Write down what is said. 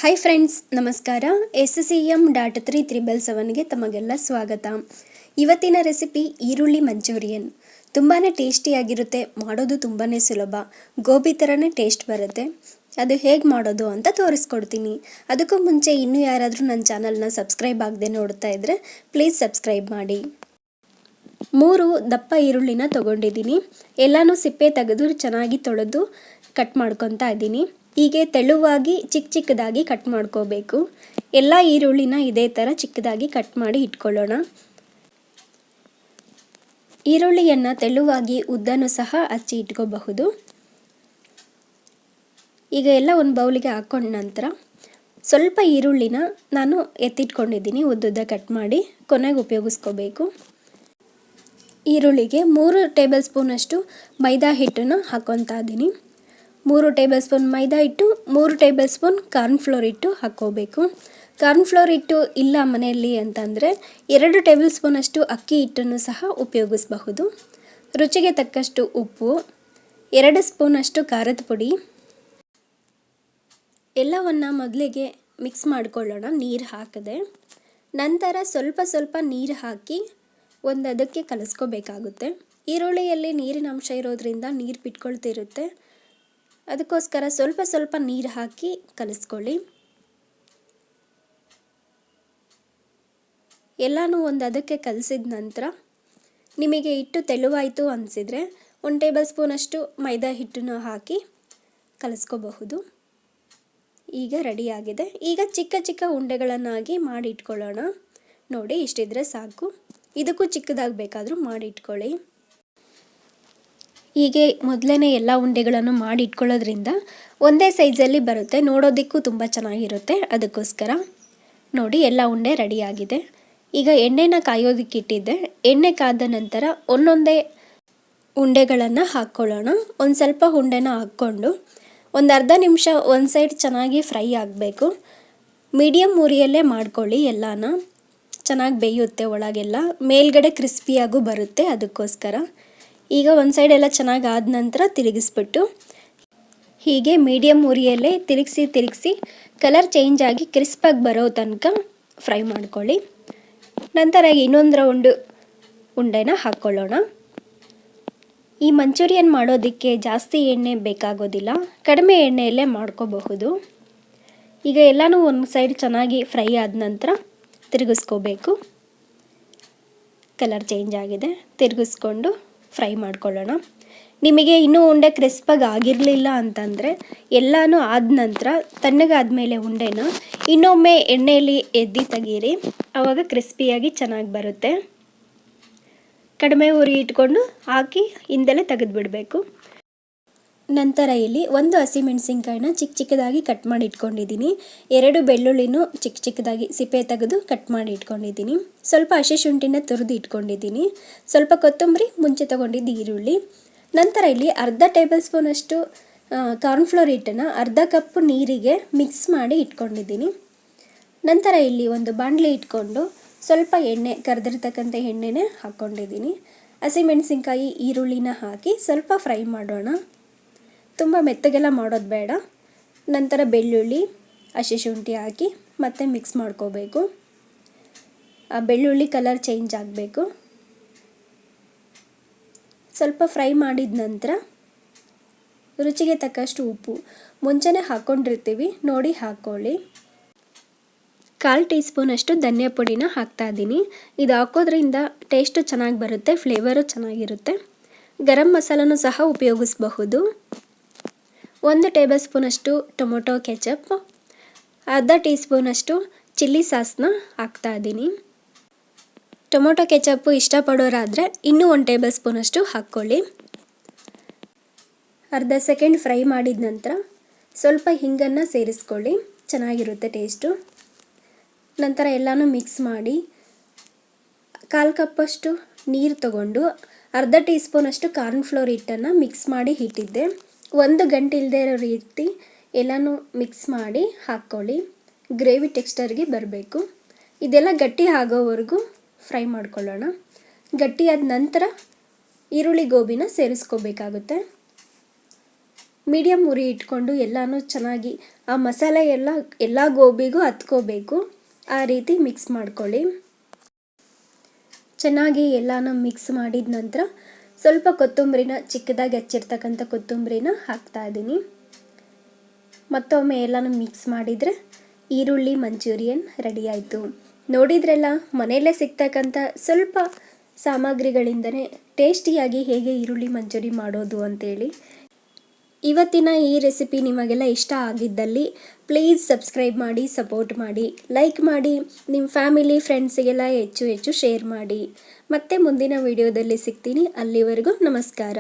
Hi friends, ನಮಸ್ಕಾರ. SCM.377ಗೆ ತಮಗೆಲ್ಲ ಸ್ವಾಗತ. ಇವತ್ತಿನ ರೆಸಿಪಿ ಈರುಳ್ಳಿ ಮಂಚೂರಿಯನ್. ತುಂಬಾ ಟೇಸ್ಟಿಯಾಗಿರುತ್ತೆ, ಮಾಡೋದು ತುಂಬಾ ಸುಲಭ, ಗೋಬಿ ಥರನೇ ಟೇಸ್ಟ್ ಬರುತ್ತೆ. ಅದು ಹೇಗೆ ಮಾಡೋದು ಅಂತ ತೋರಿಸ್ಕೊಡ್ತೀನಿ. ಅದಕ್ಕೂ ಮುಂಚೆ ಇನ್ನೂ ಯಾರಾದರೂ ನನ್ನ ಚಾನಲ್ನ ಸಬ್ಸ್ಕ್ರೈಬ್ ಆಗದೆ ನೋಡ್ತಾ ಇದ್ದರೆ ಪ್ಲೀಸ್ ಸಬ್ಸ್ಕ್ರೈಬ್ ಮಾಡಿ. 3 ದಪ್ಪ ಈರುಳ್ಳಿನ ತೊಗೊಂಡಿದ್ದೀನಿ. ಎಲ್ಲನೂ ಸಿಪ್ಪೆ ತೆಗೆದು ಚೆನ್ನಾಗಿ ತೊಳೆದು ಕಟ್ ಮಾಡ್ಕೊತಾ ಇದ್ದೀನಿ. ಹೀಗೆ ತೆಳುವಾಗಿ ಚಿಕ್ಕದಾಗಿ ಕಟ್ ಮಾಡ್ಕೋಬೇಕು. ಎಲ್ಲ ಈರುಳ್ಳಿನ ಇದೇ ಥರ ಚಿಕ್ಕದಾಗಿ ಕಟ್ ಮಾಡಿ ಇಟ್ಕೊಳ್ಳೋಣ. ಈರುಳ್ಳಿಯನ್ನು ತೆಳುವಾಗಿ ಉದ್ದನೂ ಸಹ ಹಚ್ಚಿ ಇಟ್ಕೋಬಹುದು. ಈಗ ಎಲ್ಲ ಒಂದು ಬೌಲಿಗೆ ಹಾಕೊಂಡ ನಂತರ ಸ್ವಲ್ಪ ಈರುಳ್ಳಿನ ನಾನು ಎತ್ತಿಟ್ಕೊಂಡಿದ್ದೀನಿ, ಉದ್ದುದ್ದ ಕಟ್ ಮಾಡಿ ಕೊನೆಗೆ ಉಪಯೋಗಿಸ್ಕೋಬೇಕು. ಈರುಳ್ಳಿಗೆ 3 ಟೇಬಲ್ ಸ್ಪೂನಷ್ಟು ಮೈದಾ ಹಿಟ್ಟನ್ನು ಹಾಕ್ಕೊತಾ ಇದ್ದೀನಿ. 3 ಟೇಬಲ್ ಸ್ಪೂನ್ ಮೈದಾ ಹಿಟ್ಟು, 3 ಟೇಬಲ್ ಸ್ಪೂನ್ ಕಾರ್ನ್ಫ್ಲೋರ್ ಹಿಟ್ಟು ಹಾಕ್ಕೋಬೇಕು. ಕಾರ್ನ್ಫ್ಲೋರ್ ಹಿಟ್ಟು ಇಲ್ಲ ಮನೆಯಲ್ಲಿ ಅಂತಂದರೆ 2 ಟೇಬಲ್ ಸ್ಪೂನಷ್ಟು ಅಕ್ಕಿ ಹಿಟ್ಟನ್ನು ಸಹ ಉಪಯೋಗಿಸಬಹುದು. ರುಚಿಗೆ ತಕ್ಕಷ್ಟು ಉಪ್ಪು, 2 ಸ್ಪೂನಷ್ಟು ಖಾರದ ಪುಡಿ. ಎಲ್ಲವನ್ನು ಮೊದಲಿಗೆ ಮಿಕ್ಸ್ ಮಾಡ್ಕೊಳ್ಳೋಣ ನೀರು ಹಾಕದೆ. ನಂತರ ಸ್ವಲ್ಪ ನೀರು ಹಾಕಿ ಅದಕ್ಕೆ ಕಲಿಸ್ಕೋಬೇಕಾಗುತ್ತೆ. ಈರುಳ್ಳಿಯಲ್ಲಿ ನೀರಿನ ಅಂಶ ಇರೋದ್ರಿಂದ ನೀರು ಬಿಟ್ಕೊಳ್ತಿರುತ್ತೆ. ಅದಕ್ಕೋಸ್ಕರ ಸ್ವಲ್ಪ ನೀರು ಹಾಕಿ ಕಲಿಸ್ಕೊಳ್ಳಿ. ಎಲ್ಲನೂ ಅದಕ್ಕೆ ಕಲಿಸಿದ ನಂತರ ನಿಮಗೆ ಹಿಟ್ಟು ತೆಳುವಾಯಿತು ಅನಿಸಿದರೆ 1 ಟೇಬಲ್ ಸ್ಪೂನಷ್ಟು ಮೈದಾ ಹಿಟ್ಟನ್ನು ಹಾಕಿ ಕಲಿಸ್ಕೋಬಹುದು. ಈಗ ರೆಡಿಯಾಗಿದೆ. ಈಗ ಚಿಕ್ಕ ಉಂಡೆಗಳನ್ನಾಗಿ ಮಾಡಿ ಇಟ್ಕೊಳ್ಳೋಣ. ನೋಡಿ, ಇಷ್ಟಿದ್ರೆ ಸಾಕು. ಇದಕ್ಕೂ ಚಿಕ್ಕದಾಗಿ ಬೇಕಾದರೂ ಮಾಡಿ ಇಟ್ಕೊಳ್ಳಿ. ಹೀಗೆ ಮೊದಲೇ ಎಲ್ಲ ಉಂಡೆಗಳನ್ನು ಮಾಡಿ ಇಟ್ಕೊಳ್ಳೋದ್ರಿಂದ ಒಂದೇ ಸೈಜಲ್ಲಿ ಬರುತ್ತೆ, ನೋಡೋದಕ್ಕೂ ತುಂಬ ಚೆನ್ನಾಗಿರುತ್ತೆ. ಅದಕ್ಕೋಸ್ಕರ ನೋಡಿ, ಎಲ್ಲ ಉಂಡೆ ರೆಡಿಯಾಗಿದೆ. ಈಗ ಎಣ್ಣೆನ ಕಾಯೋದಕ್ಕೆ ಇಟ್ಟಿದ್ದೆ. ಎಣ್ಣೆ ಕಾದ ನಂತರ ಒಂದೊಂದೇ ಉಂಡೆಗಳನ್ನು ಹಾಕ್ಕೊಳ್ಳೋಣ. ಒಂದು ಸ್ವಲ್ಪ ಉಂಡೆನ ಹಾಕ್ಕೊಂಡು ಒಂದು ಅರ್ಧ ನಿಮಿಷ ಒಂದು ಸೈಡ್ ಚೆನ್ನಾಗಿ ಫ್ರೈ ಆಗಬೇಕು. ಮೀಡಿಯಮ್ ಉರಿಯಲ್ಲೇ ಮಾಡ್ಕೊಳ್ಳಿ. ಎಲ್ಲನ ಚೆನ್ನಾಗಿ ಬೇಯುತ್ತೆ, ಒಳಗೆಲ್ಲ ಮೇಲ್ಗಡೆ ಕ್ರಿಸ್ಪಿಯಾಗೂ ಬರುತ್ತೆ. ಅದಕ್ಕೋಸ್ಕರ ಈಗ ಒಂದು ಸೈಡ್ ಎಲ್ಲ ಚೆನ್ನಾಗಿ ಆದ ನಂತರ ತಿರುಗಿಸ್ಬಿಟ್ಟು ಹೀಗೆ ಮೀಡಿಯಮ್ ಉರಿಯಲ್ಲೇ ತಿರುಗಿಸಿ ಕಲರ್ ಚೇಂಜ್ ಆಗಿ ಕ್ರಿಸ್ಪಾಗಿ ಬರೋ ತನಕ ಫ್ರೈ ಮಾಡ್ಕೊಳ್ಳಿ. ನಂತರ ಇನ್ನೊಂದರ ಉಂಡೆನ ಹಾಕ್ಕೊಳ್ಳೋಣ. ಈ ಮಂಚೂರಿಯನ್ ಮಾಡೋದಕ್ಕೆ ಜಾಸ್ತಿ ಎಣ್ಣೆ ಬೇಕಾಗೋದಿಲ್ಲ, ಕಡಿಮೆ ಎಣ್ಣೆಯಲ್ಲೇ ಮಾಡ್ಕೋಬಹುದು. ಈಗ ಎಲ್ಲನೂ ಒಂದು ಸೈಡ್ ಚೆನ್ನಾಗಿ ಫ್ರೈ ಆದ ನಂತರ ತಿರುಗಿಸ್ಕೋಬೇಕು. ಕಲರ್ ಚೇಂಜ್ ಆಗಿದೆ, ತಿರುಗಿಸ್ಕೊಂಡು ಫ್ರೈ ಮಾಡ್ಕೊಳ್ಳೋಣ. ನಿಮಗೆ ಇನ್ನೂ ಉಂಡೆ ಕ್ರಿಸ್ಪಾಗಿ ಆಗಿರಲಿಲ್ಲ ಅಂತಂದರೆ ಎಲ್ಲನೂ ಆದ ನಂತರ ತಣ್ಣಗಾದ್ಮೇಲೆ ಉಂಡೆನ ಇನ್ನೊಮ್ಮೆ ಎಣ್ಣೆಯಲ್ಲಿ ಎದ್ದು ತೆಗೀರಿ. ಆವಾಗ ಕ್ರಿಸ್ಪಿಯಾಗಿ ಚೆನ್ನಾಗಿ ಬರುತ್ತೆ. ಕಡಿಮೆ ಉರಿ ಇಟ್ಕೊಂಡು ಹಾಕಿ ಹಿಂದೆಲೆ ತೆಗೆದುಬಿಡಬೇಕು. ನಂತರ ಇಲ್ಲಿ 1 ಹಸಿಮೆಣಸಿನ್ಕಾಯಿನ ಚಿಕ್ಕದಾಗಿ ಕಟ್ ಮಾಡಿ ಇಟ್ಕೊಂಡಿದ್ದೀನಿ. 2 ಬೆಳ್ಳುಳ್ಳಿನೂ ಚಿಕ್ಕದಾಗಿ ಸಿಪ್ಪೆ ತೆಗೆದು ಕಟ್ ಮಾಡಿ ಇಟ್ಕೊಂಡಿದ್ದೀನಿ. ಸ್ವಲ್ಪ ಹಸಿ ಶುಂಠಿನ ತುರಿದು ಇಟ್ಕೊಂಡಿದ್ದೀನಿ. ಸ್ವಲ್ಪ ಕೊತ್ತಂಬರಿ, ಮುಂಚೆ ತೊಗೊಂಡಿದ್ದು ಈರುಳ್ಳಿ. ನಂತರ ಇಲ್ಲಿ ಅರ್ಧ ಟೇಬಲ್ ಸ್ಪೂನಷ್ಟು ಕಾರ್ನ್ಫ್ಲೋರ್ ಹಿಟ್ಟನ್ನು ಅರ್ಧ ಕಪ್ ನೀರಿಗೆ ಮಿಕ್ಸ್ ಮಾಡಿ ಇಟ್ಕೊಂಡಿದ್ದೀನಿ. ನಂತರ ಇಲ್ಲಿ ಒಂದು ಬಾಣಲೆ ಇಟ್ಕೊಂಡು ಸ್ವಲ್ಪ ಎಣ್ಣೆ, ಕರೆದಿರ್ತಕ್ಕಂಥ ಎಣ್ಣೆನೇ ಹಾಕ್ಕೊಂಡಿದ್ದೀನಿ. ಹಸಿಮೆಣಸಿನ್ಕಾಯಿ, ಈರುಳ್ಳಿನ ಹಾಕಿ ಸ್ವಲ್ಪ ಫ್ರೈ ಮಾಡೋಣ. ತುಂಬ ಮೆತ್ತಗೆಲ್ಲ ಮಾಡೋದು ಬೇಡ. ನಂತರ ಬೆಳ್ಳುಳ್ಳಿ, ಹಸಿ ಶುಂಠಿ ಹಾಕಿ ಮತ್ತೆ ಮಿಕ್ಸ್ ಮಾಡ್ಕೋಬೇಕು. ಆ ಬೆಳ್ಳುಳ್ಳಿ ಕಲರ್ ಚೇಂಜ್ ಆಗಬೇಕು. ಸ್ವಲ್ಪ ಫ್ರೈ ಮಾಡಿದ ನಂತರ ರುಚಿಗೆ ತಕ್ಕಷ್ಟು ಉಪ್ಪು ಮುಂಚೆನೇ ಹಾಕ್ಕೊಂಡಿರ್ತೀವಿ, ನೋಡಿ ಹಾಕ್ಕೊಳ್ಳಿ. 1/4 ಟೀ ಸ್ಪೂನಷ್ಟು ಧನಿಯಾ ಪುಡಿನ ಹಾಕ್ತಾ ಇದ್ದೀನಿ. ಇದು ಹಾಕೋದ್ರಿಂದ ಟೇಸ್ಟು ಚೆನ್ನಾಗಿ ಬರುತ್ತೆ, ಫ್ಲೇವರು ಚೆನ್ನಾಗಿರುತ್ತೆ. ಗರಂ ಮಸಾಲನೂ ಸಹ ಉಪಯೋಗಿಸಬಹುದು. 1 ಟೇಬಲ್ ಸ್ಪೂನಷ್ಟು ಟೊಮೊಟೊ ಕೆಚಪ್, ಅರ್ಧ ಟೀ ಸ್ಪೂನಷ್ಟು ಚಿಲ್ಲಿ ಸಾಸ್ನ ಹಾಕ್ತಾ ಇದ್ದೀನಿ. ಟೊಮೊಟೊ ಕೆಚಪ್ಪು ಇಷ್ಟಪಡೋರಾದರೆ ಇನ್ನೂ 1 ಟೇಬಲ್ ಸ್ಪೂನಷ್ಟು ಹಾಕ್ಕೊಳ್ಳಿ. ಅರ್ಧ ಸೆಕೆಂಡ್ ಫ್ರೈ ಮಾಡಿದ ನಂತರ ಸ್ವಲ್ಪ ಹಿಂಗನ್ನು ಸೇರಿಸ್ಕೊಳ್ಳಿ, ಚೆನ್ನಾಗಿರುತ್ತೆ ಟೇಸ್ಟು. ನಂತರ ಎಲ್ಲನೂ ಮಿಕ್ಸ್ ಮಾಡಿ 1/4 ಕಪ್ಪಷ್ಟು ನೀರು ತಗೊಂಡು ಅರ್ಧ ಟೀ ಸ್ಪೂನಷ್ಟು ಕಾರ್ನ್ಫ್ಲೋರ್ ಹಿಟ್ಟನ್ನು ಮಿಕ್ಸ್ ಮಾಡಿ ಇಟ್ಟಿದ್ದೆ. 1 ಗಂಟೆ ಇಲ್ಲದೆ ಇರೋ ರೀತಿ ಎಲ್ಲನೂ ಮಿಕ್ಸ್ ಮಾಡಿ ಹಾಕ್ಕೊಳ್ಳಿ. ಗ್ರೇವಿ ಟೆಕ್ಸ್ಚರ್ಗೆ ಬರಬೇಕು. ಇದೆಲ್ಲ ಗಟ್ಟಿ ಆಗೋವರೆಗೂ ಫ್ರೈ ಮಾಡ್ಕೊಳ್ಳೋಣ. ಗಟ್ಟಿಯಾದ ನಂತರ ಈರುಳ್ಳಿ ಗೋಬಿನ ಸೇರಿಸ್ಕೋಬೇಕಾಗುತ್ತೆ. ಮೀಡಿಯಮ್ ಉರಿ ಇಟ್ಕೊಂಡು ಎಲ್ಲನೂ ಚೆನ್ನಾಗಿ ಆ ಮಸಾಲೆ ಎಲ್ಲ ಗೋಬಿಗೂ ಹತ್ಕೋಬೇಕು. ಆ ರೀತಿ ಮಿಕ್ಸ್ ಮಾಡ್ಕೊಳ್ಳಿ. ಚೆನ್ನಾಗಿ ಎಲ್ಲನೂ ಮಿಕ್ಸ್ ಮಾಡಿದ ನಂತರ ಸ್ವಲ್ಪ ಕೊತ್ತಂಬರಿನ, ಚಿಕ್ಕದಾಗಿ ಹಚ್ಚಿರ್ತಕ್ಕಂಥ ಕೊತ್ತಂಬರಿನ ಹಾಕ್ತಾ ಇದ್ದೀನಿ. ಮತ್ತೊಮ್ಮೆ ಎಲ್ಲನೂ ಮಿಕ್ಸ್ ಮಾಡಿದರೆ ಈರುಳ್ಳಿ ಮಂಚೂರಿಯನ್ ರೆಡಿ ಆಯಿತು. ನೋಡಿದ್ರಲ್ಲ, ಮನೆಯಲ್ಲೇ ಸಿಗ್ತಕ್ಕಂಥ ಸ್ವಲ್ಪ ಸಾಮಗ್ರಿಗಳಿಂದನೇ ಟೇಸ್ಟಿಯಾಗಿ ಹೇಗೆ ಈರುಳ್ಳಿ ಮಂಚೂರಿ ಮಾಡೋದು ಅಂತೇಳಿ. ಇವತ್ತಿನ ಈ ರೆಸಿಪಿ ನಿಮಗೆಲ್ಲ ಇಷ್ಟ ಆಗಿದ್ದಲ್ಲಿ ಪ್ಲೀಸ್ ಸಬ್ಸ್ಕ್ರೈಬ್ ಮಾಡಿ, ಸಪೋರ್ಟ್ ಮಾಡಿ, ಲೈಕ್ ಮಾಡಿ, ನಿಮ್ಮ ಫ್ಯಾಮಿಲಿ ಫ್ರೆಂಡ್ಸಿಗೆಲ್ಲ ಹೆಚ್ಚು ಶೇರ್ ಮಾಡಿ. ಮತ್ತೆ ಮುಂದಿನ ವಿಡಿಯೋದಲ್ಲಿ ಸಿಗ್ತೀನಿ. ಅಲ್ಲಿವರೆಗೂ ನಮಸ್ಕಾರ.